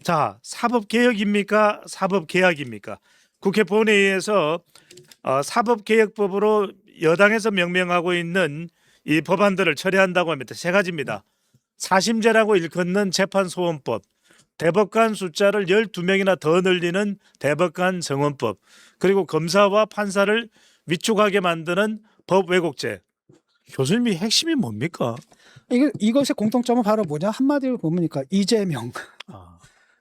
자, 사법개혁입니까? 사법개혁입니까? 국회 본회의에서 사법개혁법으로 여당에서 명명하고 있는 이 법안들을 처리한다고 합니다. 세 가지입니다. 사심제라고 일컫는 재판소원법, 대법관 숫자를 12명이나 더 늘리는 대법관 정원법, 그리고 검사와 판사를 위축하게 만드는 법 왜곡죄. 교수님이 핵심이 뭡니까? 이것의 공통점은 바로 뭐냐? 한마디로 보니까 이재명. 아,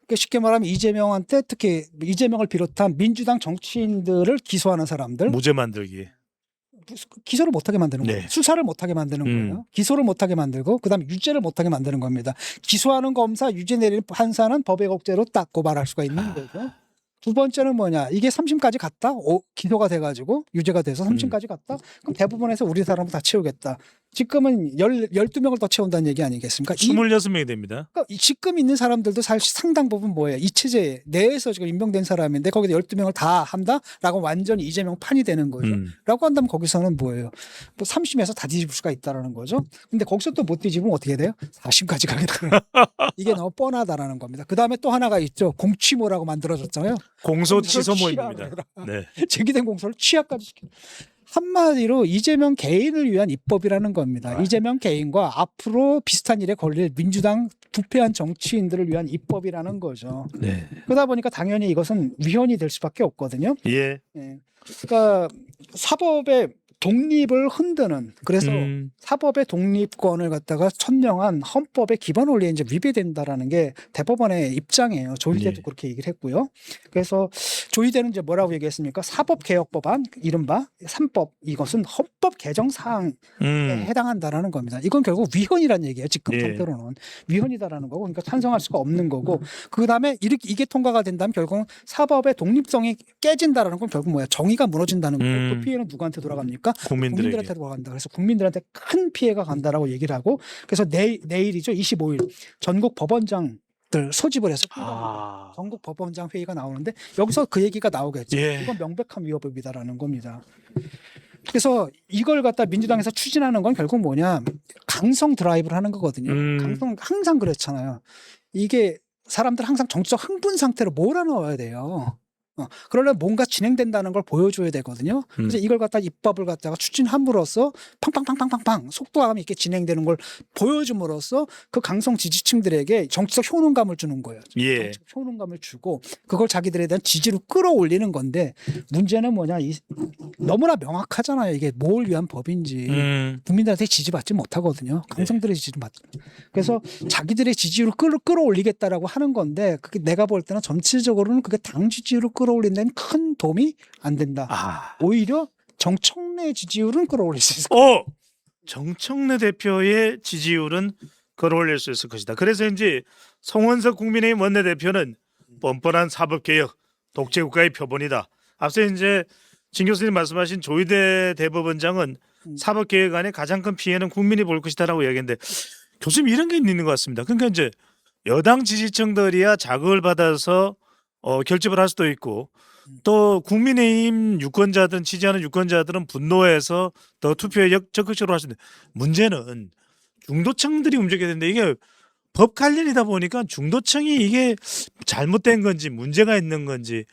그러니까 쉽게 말하면 이재명한테 특히 이재명을 비롯한 민주당 정치인들을 기소하는 사람들 무죄 만들기. 기소를 못하게 만드는 네. 거예요. 수사를 못하게 만드는 거예요. 기소를 못하게 만들고 그다음에 유죄를 못하게 만드는 겁니다. 기소하는 검사, 유죄 내리는 판사는 법의곡죄로 딱 고발할 수가 있는 거죠. 두 번째는 뭐냐? 이게 3심까지 갔다? 기소가 돼가지고 유죄가 돼서 3심까지 갔다? 그럼 대부분에서 우리 사람을 다 채우겠다. 지금은 12명을 더 채운다는 얘기 아니겠습니까? 26명이 됩니다. 그러니까 지금 있는 사람들도 사실 상당 부분 뭐예요? 이 체제 내에서 지금 임명된 사람인데 거기다 12명을 다 한다라고 완전히 이재명 판이 되는 거죠. 라고 한다면 거기서는 뭐예요? 뭐 3심에서 다 뒤집을 수가 있다라는 거죠. 근데 거기서 또 못 뒤집으면 어떻게 돼요? 4심까지 가겠다는 이게 너무 뻔하다라는 겁니다. 그다음에 또 하나가 있죠. 공취모라고 만들어졌잖아요. 공소 공소를 취소 모임입니다. 취하라. 네. 제기된 공소를 취하까지 시켜. 한마디로 이재명 개인을 위한 입법이라는 겁니다. 이재명 개인과 앞으로 비슷한 일에 걸릴 민주당 부패한 정치인들을 위한 입법이라는 거죠. 네. 그러다 보니까 당연히 이것은 위헌이 될 수밖에 없거든요. 예. 예. 그러니까 사법의 독립을 흔드는 그래서 사법의 독립권을 갖다가 천명한 헌법의 기본 원리에 이제 위배된다라는 게 대법원의 입장이에요. 조희대도 네. 그렇게 얘기를 했고요. 그래서 조희대는 이제 뭐라고 얘기했습니까? 사법개혁법안 이른바 3법 이것은 헌법 개정 사항에 해당한다라는 겁니다. 이건 결국 위헌이라는 얘기예요. 지금 예. 상태로는 위헌이다라는 거고, 그러니까 찬성할 수가 없는 거고, 그 다음에 이게 통과가 된다면 결국 사법의 독립성이 깨진다라는 건 결국 뭐야? 정의가 무너진다는 거고, 그 피해는 누구한테 돌아갑니까? 국민들한테 돌아간다. 그래서 국민들한테 큰 피해가 간다라고 얘기를 하고, 그래서 내일이죠, 25일 전국 법원장 소집을 해서 전국 법원장 회의가 나오는데 여기서 그 얘기가 나오겠죠. 예. 이건 명백한 위헌법이다라는 겁니다. 그래서 이걸 갖다 민주당에서 추진하는 건 결국 뭐냐? 강성 드라이브를 하는 거거든요. 강성 항상 그렇잖아요. 이게 사람들 항상 정치적 흥분 상태로 몰아넣어야 돼요. 그러려면 뭔가 진행된다는 걸 보여줘야 되거든요. 그래서 이걸 갖다 입법을 갖다가 추진함으로써 팡팡팡팡팡팡 속도감 있게 진행되는 걸 보여줌으로써 그 강성 지지층들에게 정치적 효능감을 주는 거예요. 예. 정치적 효능감을 주고 그걸 자기들에 대한 지지로 끌어올리는 건데 문제는 뭐냐? 너무나 명확하잖아요. 이게 뭘 위한 법인지 국민들한테 지지받지 못하거든요. 강성들의 지지를 받. 그래서 자기들의 지지로 끌어올리겠다라고 하는 건데 그게 내가 볼 때는 전체적으로는 그게 당 지지로 끌어올린 데는 큰 도움이 안 된다. 오히려 정청래 지지율은 끌어올릴 수 있을 오! 정청래 대표의 지지율은 끌어올릴 수 있을 것이다. 그래서 이제 송원석 국민의힘 원내대표는 뻔뻔한 사법개혁, 독재국가의 표본이다. 앞서 이제 진 교수님 말씀하신 조희대 대법원장은 사법개혁안의 가장 큰 피해는 국민이 볼 것이다라고 이야기했는데 교수님 이런 게 있는 것 같습니다. 그러니까 이제 여당 지지층들이야 자극을 받아서 결집을 할 수도 있고 또 국민의힘 유권자들은 지지하는 유권자들은 분노해서 더 투표에 적극적으로 할 수 있는데 문제는 중도층들이 움직여야 되는데 이게 법 관련이다 보니까 중도층이 이게 잘못된 건지 문제가 있는 건지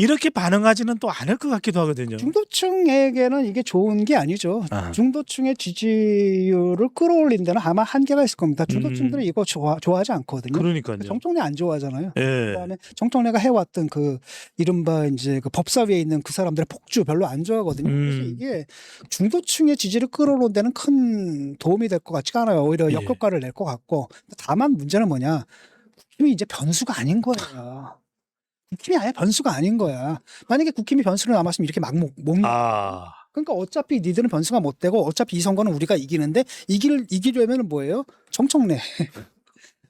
이렇게 반응하지는 또 않을 것 같기도 하거든요. 중도층에게는 이게 좋은 게 아니죠. 중도층의 지지율을 끌어올린 데는 아마 한계가 있을 겁니다. 중도층들은 이거 좋아하지 않거든요. 그러니까요. 정청래 안 좋아하잖아요. 예. 그다음에 정청래가 해왔던 그 이른바 이제 그 법사위에 있는 그 사람들의 폭주 별로 안 좋아하거든요. 그래서 이게 중도층의 지지를 끌어올린 데는 큰 도움이 될 것 같지가 않아요. 오히려 역효과를 낼 것 같고. 다만 문제는 뭐냐? 국힘이 이제 변수가 아닌 거예요. 국힘이 아예 변수가 아닌 거야. 만약에 국힘이 변수로 남았으면 이렇게 막 그러니까 어차피 니들은 변수가 못 되고 어차피 이 선거는 우리가 이기는데 이기려면 뭐예요? 정청래.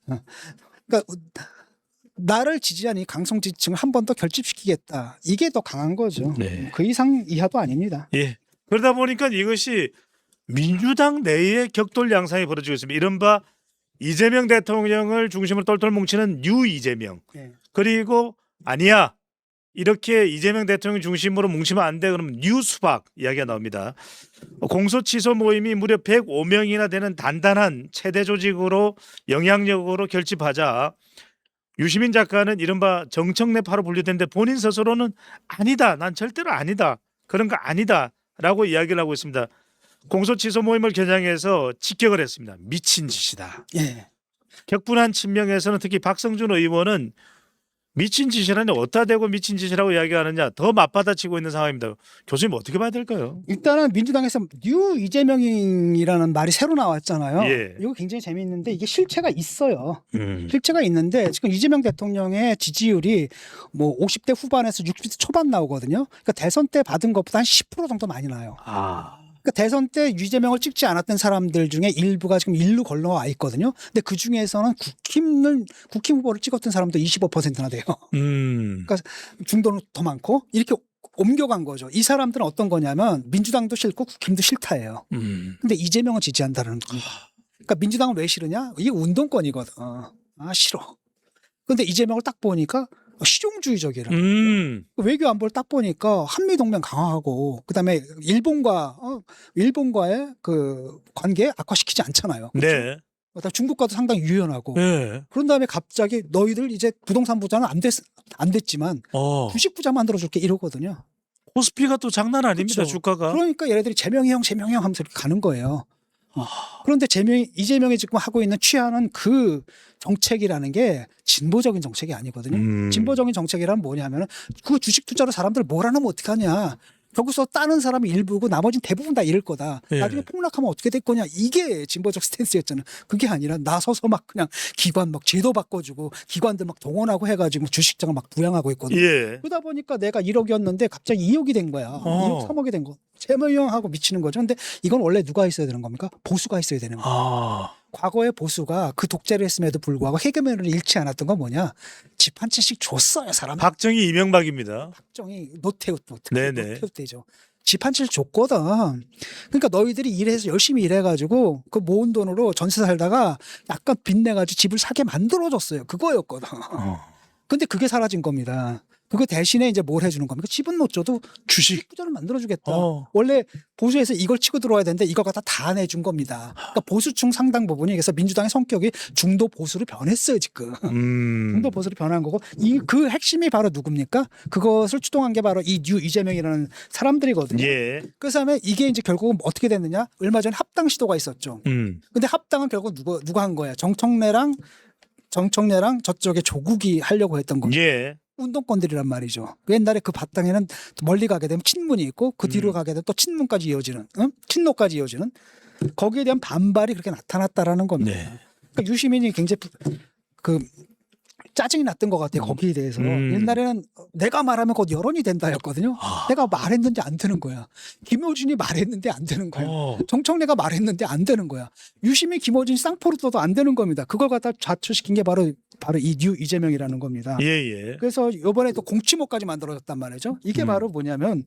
그러니까 나를 지지한 이 강성 지지층을 한 번 더 결집시키겠다. 이게 더 강한 거죠. 네. 그 이상 이하도 아닙니다. 예. 그러다 보니까 이것이 민주당 내에 격돌 양상이 벌어지고 있습니다. 이른바 이재명 대통령을 중심으로 똘똘 뭉치는 뉴 이재명. 그리고 아니야. 이렇게 이재명 대통령 중심으로 뭉치면 안 돼. 그러면 뉴 수박 이야기가 나옵니다. 공소 취소 모임이 무려 105명이나 되는 단단한 체대 조직으로 영향력으로 결집하자 유시민 작가는 이른바 정청래파로 분류되는데 본인 스스로는 아니다. 난 절대로 아니다. 그런 거 아니다.라고 이야기를 하고 있습니다. 공소 취소 모임을 겨냥해서 직격을 했습니다. 미친 짓이다. 예. 격분한 친명에서는 특히 박성준 의원은 미친 짓이라니 어디다 대고 미친 짓이라고 이야기하느냐 더 맞받아치고 있는 상황입니다. 교수님 어떻게 봐야 될까요? 일단은 민주당에서 뉴 이재명이라는 말이 새로 나왔잖아요. 예. 이거 굉장히 재미있는데 이게 실체가 있어요. 실체가 있는데 지금 이재명 대통령의 지지율이 뭐 50대 후반에서 60대 초반 나오거든요. 그러니까 대선 때 받은 것보다 한 10% 정도 많이 나요. 그러니까 대선 때 이재명을 찍지 않았던 사람들 중에 일부가 지금 일로 걸러와 있거든요. 근데 그 중에서는 국힘 후보를 찍었던 사람도 25%나 돼요. 그러니까 중도는 더 많고 이렇게 옮겨간 거죠. 이 사람들은 어떤 거냐면 민주당도 싫고 국힘도 싫다예요. 근데 이재명을 지지한다는 겁니다. 그러니까 민주당은 왜 싫으냐? 이게 운동권이거든. 아 싫어. 근데 이재명을 딱 보니까 실용주의적이라. 외교 안보를 딱 보니까 한미 동맹 강화하고 그다음에 일본과의 그 관계 악화시키지 않잖아요. 네. 그다음 중국과도 상당히 유연하고. 네. 그런 다음에 갑자기 너희들 이제 부동산 부자는 안 됐지만 주식 부자 만들어줄게 이러거든요. 코스피가 또 장난 아닙니다. 그쵸. 주가가. 그러니까 얘네들이 재명이 형 하면서 이렇게 가는 거예요. 그런데 이재명이 지금 하고 있는 취하는 그 정책이라는 게 진보적인 정책이 아니거든요. 진보적인 정책이란 뭐냐면 그 주식 투자로 사람들 몰아넣으면 어떡하냐. 거기서 따는 사람이 일부고 나머지는 대부분 다 잃을 거다. 예. 나중에 폭락하면 어떻게 될 거냐. 이게 진보적 스탠스였잖아요. 그게 아니라 나서서 막 그냥 기관 막 제도 바꿔주고 기관들 막 동원하고 해가지고 주식장을 막 부양하고 있거든요. 예. 그러다 보니까 내가 1억이었는데 갑자기 2억이 된 거야. 2억, 3억이 된 거. 재명하고 미치는 거죠. 근데 이건 원래 누가 있어야 되는 겁니까? 보수가 있어야 되는 거예요. 과거의 보수가 그 독재를 했음에도 불구하고 해결면을 잃지 않았던 건 뭐냐? 집 한 채씩 줬어요, 사람. 박정희 이명박입니다. 박정희 노태우 네네. 노태우 때죠. 집 한 채를 줬거든. 그러니까 너희들이 일해서 열심히 일해가지고 그 모은 돈으로 전세 살다가 약간 빚내가지고 집을 사게 만들어줬어요. 그거였거든. 근데 그게 사라진 겁니다. 그거 대신에 이제 뭘 해주는 겁니까? 집은 못 줘도 주식 부자를 만들어주겠다. 원래 보수에서 이걸 치고 들어와야 되는데 이걸 갖다 다 내준 겁니다. 그러니까 보수층 상당 부분이 그래서 민주당의 성격이 중도 보수로 변했어요 지금. 중도 보수로 변한 거고 그 핵심이 바로 누굽니까? 그것을 추동한 게 바로 이 뉴 이재명이라는 사람들이거든요. 예. 그 다음에 이게 이제 결국은 어떻게 됐느냐? 얼마 전에 합당 시도가 있었죠. 근데 합당은 결국 누가 한 거야? 정청래랑 저쪽에 조국이 하려고 했던 거예요. 예. 운동권들이란 말이죠. 옛날에 그 바탕에는 멀리 가게 되면 친문이 있고 그 뒤로 가게 되면 또 친문까지 이어지는, 친노까지 이어지는 거기에 대한 반발이 그렇게 나타났다라는 겁니다. 네. 그러니까 유시민이 굉장히 그 짜증이 났던 것 같아요. 거기에 대해서. 옛날에는 내가 말하면 곧 여론이 된다였거든요. 내가 말했는데 안 되는 거야. 김어준이 말했는데 안 되는 거야. 정청래가 말했는데 안 되는 거야. 유시민, 김어준이 쌍포로 떠도 안 되는 겁니다. 그걸 갖다 좌초시킨 게 바로 이 뉴 이재명이라는 겁니다. 예. 그래서 이번에 또 공치모까지 만들어졌단 말이죠. 이게 바로 뭐냐면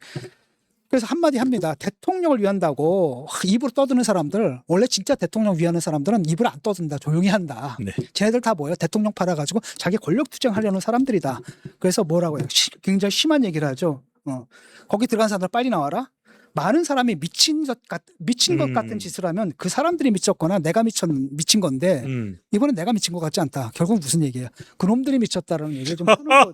그래서 한마디 합니다. 대통령을 위한다고 입으로 떠드는 사람들 원래 진짜 대통령 위하는 사람들은 입을 안 떠든다. 조용히 한다. 네. 쟤네들 다 뭐예요? 대통령 팔아가지고 자기 권력 투쟁하려는 사람들이다. 그래서 뭐라고 해요? 굉장히 심한 얘기를 하죠. 거기 들어간 사람들 빨리 나와라. 많은 사람이 미친 것 같은 짓을 하면 그 사람들이 미쳤거나 내가 미친 건데 이번엔 내가 미친 것 같지 않다. 결국 무슨 얘기예요? 그놈들이 미쳤다라는 얘기를 좀 하는 거죠.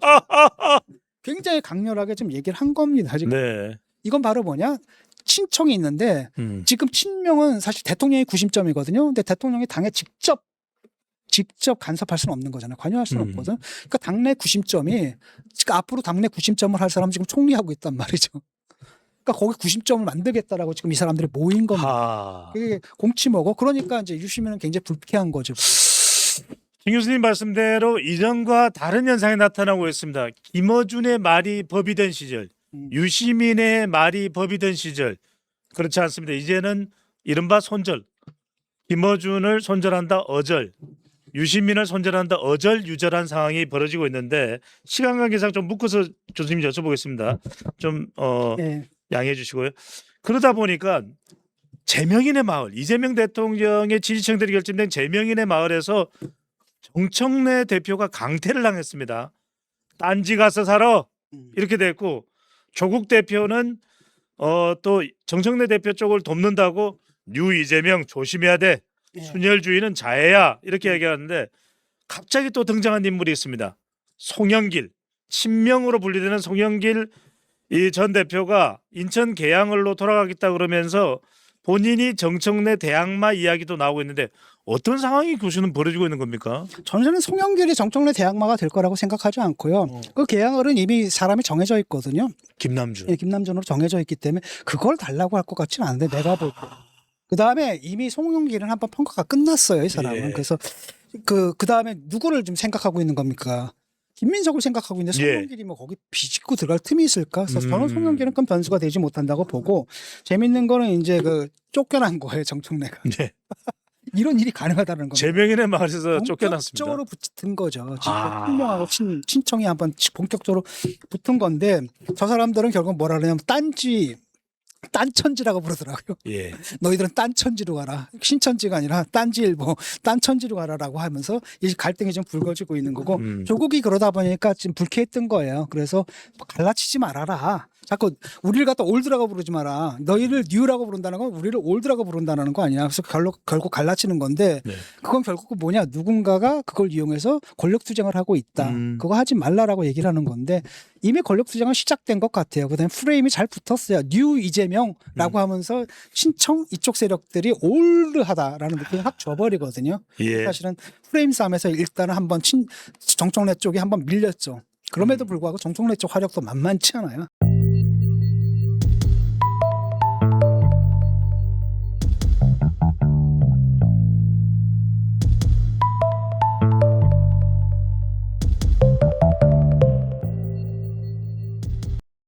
굉장히 강렬하게 좀 얘기를 한 겁니다. 지금. 네. 이건 바로 뭐냐? 친청이 있는데 지금 친명은 사실 대통령이 구심점이거든요. 근데 대통령이 당에 직접 간섭할 수는 없는 거잖아요. 관여할 수는 없거든. 그러니까 당내 구심점이 그러니까 앞으로 당내 구심점을 할 사람은 지금 총리하고 있단 말이죠. 그러니까 거기 구심점을 만들겠다라고 지금 이 사람들이 모인 겁니다. 그게 공치모고 그러니까 이제 유시민은 굉장히 불쾌한 거죠. 김 교수님 말씀대로 이전과 다른 현상이 나타나고 있습니다. 김어준의 말이 법이 된 시절, 유시민의 말이 법이 된 시절 그렇지 않습니다. 이제는 이른바 손절, 김어준을 손절한다 어절, 유시민을 손절한다 어절 유절한 상황이 벌어지고 있는데 시간 관계상 좀 묶어서 교수님 여쭤보겠습니다. 좀 네. 양해해 주시고요. 그러다 보니까 제명인의 마을, 이재명 대통령의 지지층들이 결집된 제명인의 마을에서 정청래 대표가 강퇴를 당했습니다. 딴지 가서 살아 이렇게 됐고 조국 대표는 또 정청래 대표 쪽을 돕는다고 뉴 이재명 조심해야 돼. 순혈주의는 자해야 이렇게 얘기하는데 갑자기 또 등장한 인물이 있습니다. 송영길, 친명으로 분리되는 송영길 이 전 대표가 인천 계양을로 돌아가겠다 그러면서 본인이 정청래 대항마 이야기도 나오고 있는데 어떤 상황이 교수는 벌어지고 있는 겁니까? 저는 송영길이 정청래 대항마가 될 거라고 생각하지 않고요. 그 계양을은 이미 사람이 정해져 있거든요. 김남준. 예, 김남준으로 정해져 있기 때문에 그걸 달라고 할 것 같지는 않은데 내가 볼 때. 그 다음에 이미 송영길은 한번 평가가 끝났어요, 이 사람은. 예. 그래서 그 다음에 누구를 좀 생각하고 있는 겁니까? 김민석을 생각하고 있는데 예. 송영길이 뭐 거기 비집고 들어갈 틈이 있을까? 그래서 저는 음. 송영길은 큰 변수가 되지 못한다고 보고 재밌는 거는 이제 그 쫓겨난 거예요, 정청래가. 네. 이런 일이 가능하다는 겁니다. 제명인의 마을에서 쫓겨났습니다. 본격적으로 붙은 거죠. 진짜 아. 풀명하고 친청이 한번 본격적으로 붙은 건데 저 사람들은 결국 뭐라 그러냐면 딴천지라고 부르더라고요. 예. 너희들은 딴천지로 가라. 신천지가 아니라 딴지일보, 딴천지로 가라라고 하면서 이 갈등이 좀 불거지고 있는 거고 조국이 그러다 보니까 지금 불쾌했던 거예요. 그래서 갈라치지 말아라. 자꾸 우리를 갖다 올드라고 부르지 마라. 너희를 뉴라고 부른다는 건 우리를 올드라고 부른다는 거 아니야. 그래서 결국 갈라치는 건데 네. 그건 결국 뭐냐. 누군가가 그걸 이용해서 권력투쟁을 하고 있다. 그거 하지 말라라고 얘기를 하는 건데 이미 권력투쟁은 시작된 것 같아요. 그다음에 프레임이 잘 붙었어요. 뉴 이재명라고 하면서 신청 이쪽 세력들이 올드하다라는 느낌이 확 줘버리거든요. 예. 사실은 프레임 싸움에서 일단은 한번 정청래 쪽이 한번 밀렸죠. 그럼에도 불구하고 정청래 쪽 화력도 만만치 않아요.